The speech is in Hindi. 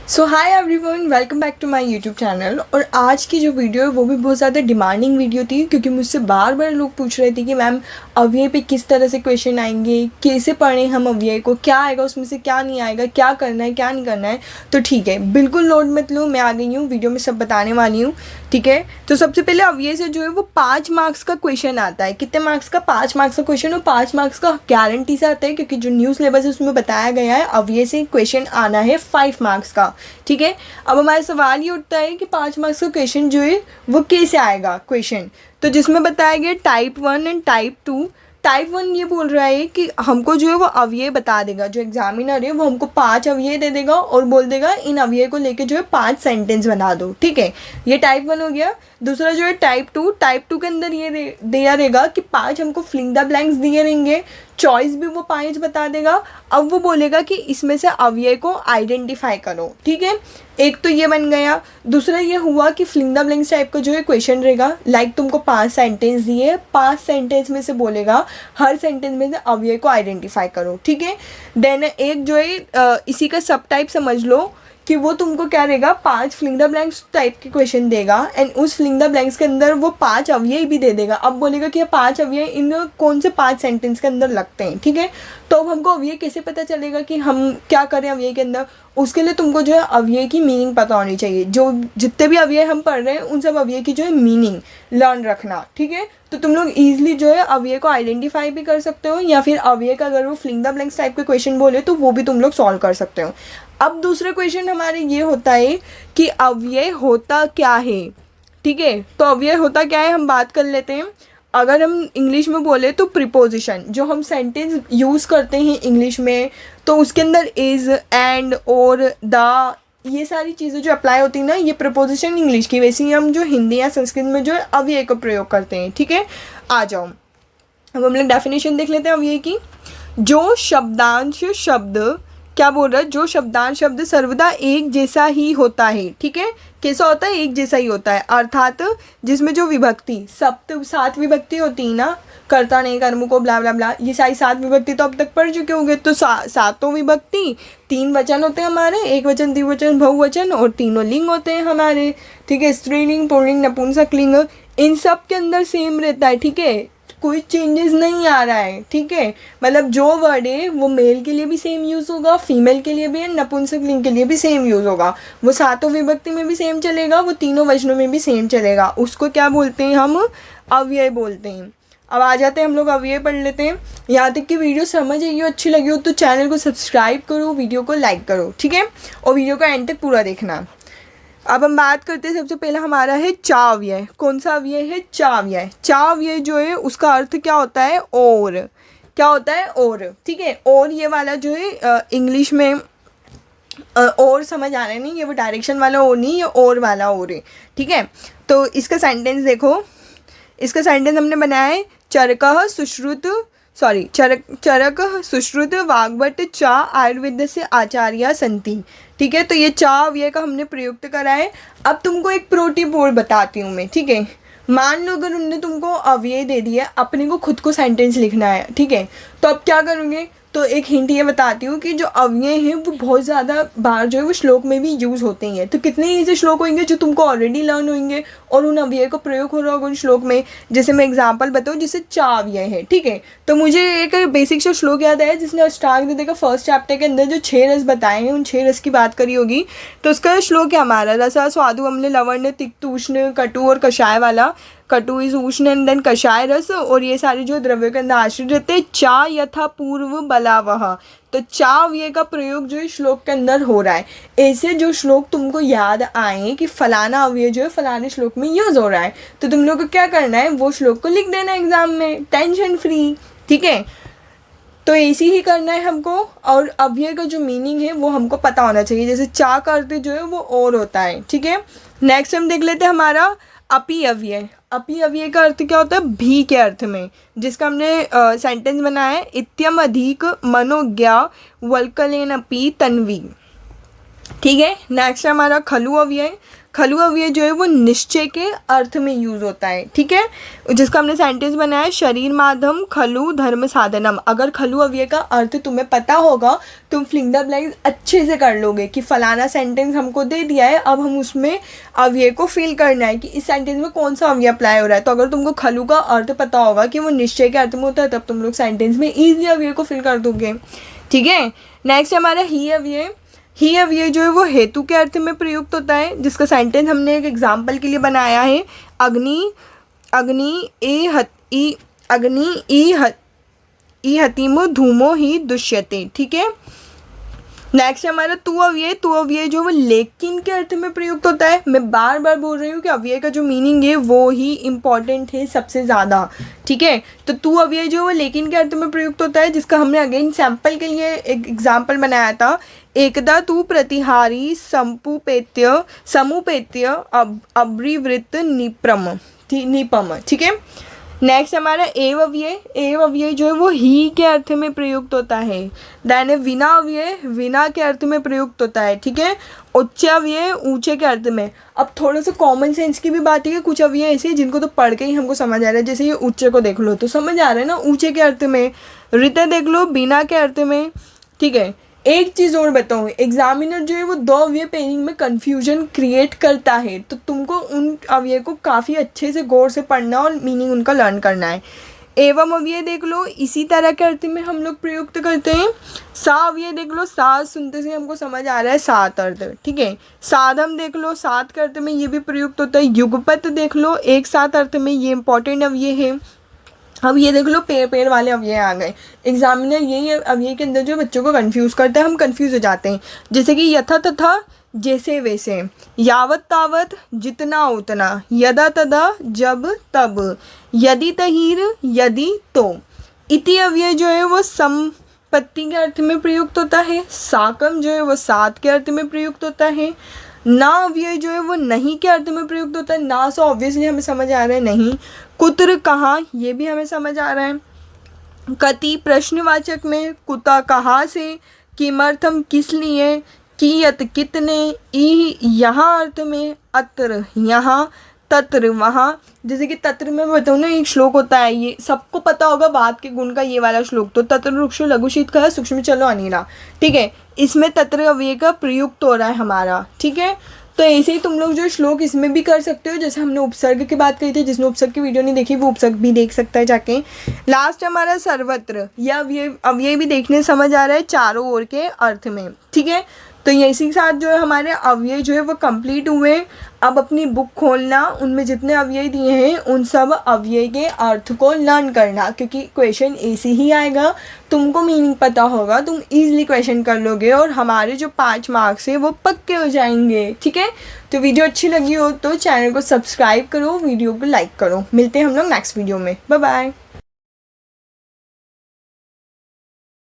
So hi everyone, welcome back to my YouTube channel. और आज की जो वीडियो है वो भी बहुत ज़्यादा डिमांडिंग वीडियो थी, क्योंकि मुझसे बार बार लोग पूछ रहे थे कि मैम अव्यय पे किस तरह से क्वेश्चन आएंगे, कैसे पढ़ें हम अव्यय को, क्या आएगा उसमें से, क्या नहीं आएगा, क्या करना है क्या नहीं करना है। तो ठीक है, बिल्कुल लोड मत लो, मैं आ गई हूँ, वीडियो में सब बताने वाली हूँ। ठीक है, तो सबसे पहले अव्यय से जो है वो 5 मार्क्स का क्वेश्चन आता है। कितने मार्क्स का? 5 मार्क्स का क्वेश्चन, और 5 मार्क्स का गारंटी से आता है, क्योंकि जो न्यू सिलेबस है उसमें बताया गया है अव्यय से क्वेश्चन आना है 5 मार्क्स का। ठीक है, अब हमारा सवाल ये उठता है कि 5 मार्क्स का क्वेश्चन जो है वो कैसे आएगा क्वेश्चन। तो जिसमें बताया गया टाइप 1 एंड टाइप 2। टाइप 1 ये बोल रहा है कि हमको जो है वो अव्यय बता देगा, जो एग्जामिनर है वो हमको 5 अव्यय दे देगा और बोल देगा इन अव्यय को लेके जो है 5 सेंटेंस बना दो। ठीक है, ये टाइप 1 हो गया। दूसरा जो है टाइप 2। टाइप 2 के अंदर ये दिया रहेगा कि 5 हमको फिलिंग द ब्लैंक्स दिए रहेंगे, चॉइस भी वो 5 बता देगा। अब वो बोलेगा कि इसमें से अव्यय को आइडेंटिफाई करो। ठीक है, एक तो ये बन गया। दूसरा ये हुआ कि फिलिंग द ब्लैंक्स टाइप का जो है क्वेश्चन रहेगा, लाइक तुमको 5 सेंटेंस दिए, 5 सेंटेंस में से बोलेगा हर सेंटेंस में से अव्यय को आइडेंटिफाई करो। ठीक है, देन एक जो है इसी का सब टाइप समझ लो कि वो तुमको क्या रहेगा, 5 फिलिंग द ब्लैंक्स टाइप के क्वेश्चन देगा एंड उस फिलिंग द ब्लैंक्स के अंदर वो 5 अव्यय भी दे देगा। अब बोलेगा कि ये 5 अव्यय इन कौन से 5 सेंटेंस के अंदर लगते हैं। ठीक है, तो अब हमको अव्यय कैसे पता चलेगा कि हम क्या करें अव्यय के अंदर? उसके लिए तुमको जो है अव्यय की मीनिंग पता होनी चाहिए। जो जितने भी अव्यय हम पढ़ रहे हैं उन सब अव्यय की जो है मीनिंग लर्न रखना। ठीक है, तो तुम लोग ईजिली जो है अव्यय को आइडेंटिफाई भी कर सकते हो, या फिर अव्यय का अगर वो फिलिंग द ब्लैंक्स टाइप के क्वेश्चन बोले तो वो भी तुम लोग सॉल्व कर सकते हो। अब दूसरा क्वेश्चन हमारे ये होता है कि अव्यय होता क्या है। ठीक है, तो अव्यय होता क्या है हम बात कर लेते हैं। अगर हम इंग्लिश में बोले तो प्रीपोजिशन, जो हम सेंटेंस यूज़ करते हैं इंग्लिश में, तो उसके अंदर इज़, एंड, और, द, ये सारी चीज़ें जो अप्लाई होती हैं ना, ये प्रीपोजिशन इंग्लिश की। वैसे ही हम जो हिंदी या संस्कृत में जो है अव्यय का प्रयोग करते हैं। ठीक है, आ जाओ अब हम लोग डेफिनेशन देख लेते हैं अव्यय की। जो शब्दांश शब्द, क्या बोल रहा है, जो शब्दांश शब्द सर्वदा एक जैसा ही होता है। ठीक है, कैसा होता है? एक जैसा ही होता है, अर्थात जिसमें जो विभक्ति 7 विभक्ति होती है ना, कर्ता नहीं कर्म को ब्ला ब्ला ब्ला, ये सारी 7 विभक्ति तो अब तक पढ़ चुके होंगे। तो सातों विभक्ति 3 वचन होते हैं हमारे, एक वचन, द्विवचन, बहुवचन, और तीनों लिंग होते हैं हमारे। ठीक है, स्त्रीलिंग, पुल्लिंग, नपुंसक लिंग, इन सब के अंदर सेम रहता है। ठीक है, कोई चेंजेस नहीं आ रहा है। ठीक है, मतलब जो वर्ड है वो मेल के लिए भी सेम यूज़ होगा, फीमेल के लिए भी, नपुंसक लिंग के लिए भी सेम यूज़ होगा। वो 7 विभक्ति में भी सेम चलेगा, वो तीनों वचनों में भी सेम चलेगा। उसको क्या बोलते हैं हम? अव्यय बोलते हैं। अब आ जाते हैं हम लोग अव्यय पढ़ लेते हैं। यहाँ तक कि वीडियो समझ आई हो, अच्छी लगी हो तो चैनल को सब्सक्राइब करो, वीडियो को लाइक करो। ठीक है, और वीडियो को एंड तक पूरा देखना। अब हम बात करते हैं, सबसे पहले हमारा है चा अव्यय। कौन सा अव्यय है? चा अव्यय। चा अव्यय जो है उसका अर्थ क्या होता है? और। क्या होता है? और। ठीक है, और ये वाला जो है इंग्लिश में और समझ आ रहा है नहीं, ये वो डायरेक्शन वाला और नहीं, ये और वाला और है। ठीक है, तो इसका सेंटेंस देखो। इसका सेंटेंस हमने बनाया है चरकः सुश्रुत चरक सुश्रुत वाग्भट चा आयुर्वेद से आचार्य संति। ठीक है, तो ये चा अव्यय का हमने प्रयुक्त करा है। अब तुमको एक प्रो टिप और बताती हूँ मैं। ठीक है, मान लो अगर उन्होंने तुमको अव्यय दे दिया, अपने को खुद को सेंटेंस लिखना है। ठीक है, तो अब क्या करोगे? तो एक हिंट ये बताती हूँ कि जो अव्यय हैं वो बहुत ज़्यादा बार जो है वो श्लोक में भी यूज़ होते हैं। तो कितने ऐसे श्लोक होंगे जो तुमको ऑलरेडी लर्न होंगे और उन अव्यय का प्रयोग हो रहा होगा उन श्लोक में। जैसे मैं एग्जांपल बताऊँ, जैसे चा अव्यय है। ठीक है, तो मुझे एक बेसिक सा श्लोक याद है जिसने अष्टांग का फर्स्ट चैप्टर के अंदर जो 6 रस बताए हैं, उन 6 रस की बात करी होगी। तो उसका श्लोक है हमारा, रसा स्वादु अम्ल लवण तिक्त उष्ण कटु और कषाय वाला। कटु इज उष्ण एंड देन कषाय रस, और ये सारे जो द्रव्य के अंदर आश्रित रहते हैं। चा यथा पूर्व बलावह, तो चा अव्यय का प्रयोग जो है श्लोक के अंदर हो रहा है। ऐसे जो श्लोक तुमको याद आए कि फलाना अव्यय जो है फलाने श्लोक में यूज हो रहा है, तो तुम लोग को क्या करना है, वो श्लोक को लिख देना एग्जाम में, टेंशन फ्री। ठीक है, तो ऐसे ही करना है हमको, और अव्यय का जो मीनिंग है वो हमको पता होना चाहिए। जैसे चा का अर्थ जो है वो और होता है। ठीक है, नेक्स्ट हम देख लेते हैं हमारा अपि अव्यय। अपि अव्यय का अर्थ क्या होता है? भी के अर्थ में, जिसका हमने सेंटेंस बनाया है इत्यम अधिक मनोज्ञा वल्कलेन अपि तन्वी। ठीक है। नेक्स्ट है हमारा खलु अव्यय। खलु अव्यय जो है वो निश्चय के अर्थ में यूज़ होता है। ठीक है, जिसका हमने सेंटेंस बनाया है, शरीर माध्यम खलु धर्म साधनम। अगर खलु अव्यय का अर्थ तुम्हें पता होगा, तुम फिलिंग द ब्लैंक्स अच्छे से कर लोगे कि फलाना सेंटेंस हमको दे दिया है, अब हम उसमें अव्यय को फिल करना है कि इस सेंटेंस में कौन सा अव्यय अप्लाई हो रहा है। तो अगर तुमको खलु का अर्थ पता होगा कि वो निश्चय के अर्थ में होता है, तब तुम लोग सेंटेंस में ईजिली अव्यय को फिल कर दोगे। ठीक है। नेक्स्ट हमारा ही अव्यय। ही अव्यय जो है वो हेतु के अर्थ में प्रयुक्त होता है, जिसका सेंटेंस हमने एक एग्जाम्पल के लिए बनाया है, अग्नि अग्नि ई हतिमो धूमो ही दुष्यते। ठीक है। नेक्स्ट हमारा तू अव्यय। तू अव्यय जो वो लेकिन के अर्थ में प्रयुक्त होता है। मैं बार बार बोल रही हूँ कि अव्यय का जो मीनिंग है वो ही इम्पॉर्टेंट है सबसे ज़्यादा। ठीक है। तो तू अव्यय जो वो लेकिन के अर्थ में प्रयुक्त होता है, जिसका हमने अगेन सैम्पल के लिए एक एग्जाम्पल बनाया था, एकदा तू प्रतिहारी समुपेत्य अब्रिवृत निपम। ठीक है। नेक्स्ट हमारा एव अव्यय। एव अव्यय जो है वो ही के अर्थ में प्रयुक्त होता है। देन विना अव्यय विना के अर्थ में प्रयुक्त होता है। ठीक है। उच्च अव्यय ऊंचे के अर्थ में। अब थोड़ा सा कॉमन सेंस की भी बात है कि कुछ अव्यय ऐसे हैं जिनको तो पढ़ के ही हमको समझ आ रहा है, जैसे ये उच्च को देख लो तो समझ आ रहा है ना, ऊंचे के अर्थ में। ऋत देख लो बिना के अर्थ में। ठीक है। एक चीज़ और बताऊँ, एग्जामिनर जो है वो दो अव्यय पेयरिंग में कन्फ्यूजन क्रिएट करता है, तो तुमको उन अव्यय को काफ़ी अच्छे से गौर से पढ़ना और मीनिंग उनका लर्न करना है। एवं अव्यय देख लो, इसी तरह के अर्थ में हम लोग प्रयुक्त करते हैं। सा अव्यय देख लो, सा सुनते से हमको समझ आ रहा है सात अर्थ। ठीक है। साधम देख लो, सात के अर्थ में ये भी प्रयुक्त होता है। युगपत देख लो, एक सात अर्थ में, ये इंपॉर्टेंट अव्यय है। अब ये देख लो पेड़ पेड़ वाले अव्यय आ गए। एग्जामिनर यही अव्यय के अंदर जो बच्चों को कंफ्यूज करता है, हम कंफ्यूज हो जाते हैं, जैसे कि यथा तथा, जैसे वैसे, यावत तावत, जितना उतना, यदा तदा, जब तब, यदि तहीर, यदि तो। इति अव्यय जो है वो संपत्ति के अर्थ में प्रयुक्त होता है। साकम जो है वो सात के अर्थ में प्रयुक्त होता है। ना अव्यय जो है वो नहीं के अर्थ में प्रयुक्त होता है। ना सो ऑब्वियसली हमें समझ आ रहा है नहीं। कुत्र कहाँ, ये भी हमें समझ आ रहा है। कति प्रश्नवाचक में, कुता कहाँ से, किमर्थम किस लिए, कियत कितने, ई यहाँ अर्थ में, अत्र यहाँ, तत्र वहाँ। जैसे कि तत्र में बताऊँ ना, एक श्लोक होता है, ये सबको पता होगा बात के गुण का, ये वाला श्लोक, तो तत्र वृक्षो लघु शीतकाल सूक्ष्म चलो अनिला। ठीक है। इसमें तत्र अव्यय का प्रयुक्त हो रहा है हमारा। ठीक है। तो ऐसे ही तुम लोग जो श्लोक इसमें भी कर सकते हो, जैसे हमने उपसर्ग की बात करी थी, जिसने उपसर्ग की वीडियो नहीं देखी वो उपसर्ग भी देख सकता है जाके। लास्ट हमारा सर्वत्र, या अव्यय भी देखने समझ आ रहा है चारों ओर के अर्थ में। ठीक है। तो इसी के साथ जो है हमारे अव्यय जो है वो कंप्लीट हुए। अब अपनी बुक खोलना, उनमें जितने अव्यय दिए हैं उन सब अव्यय के अर्थ को लर्न करना, क्योंकि क्वेश्चन ऐसे ही आएगा, तुमको मीनिंग पता होगा, तुम इजीली क्वेश्चन कर लोगे और हमारे जो 5 मार्क्स है वो पक्के हो जाएंगे। ठीक है। तो वीडियो अच्छी लगी हो तो चैनल को सब्सक्राइब करो, वीडियो को लाइक करो। मिलते हैं हम लोग नेक्स्ट वीडियो में। Bye bye.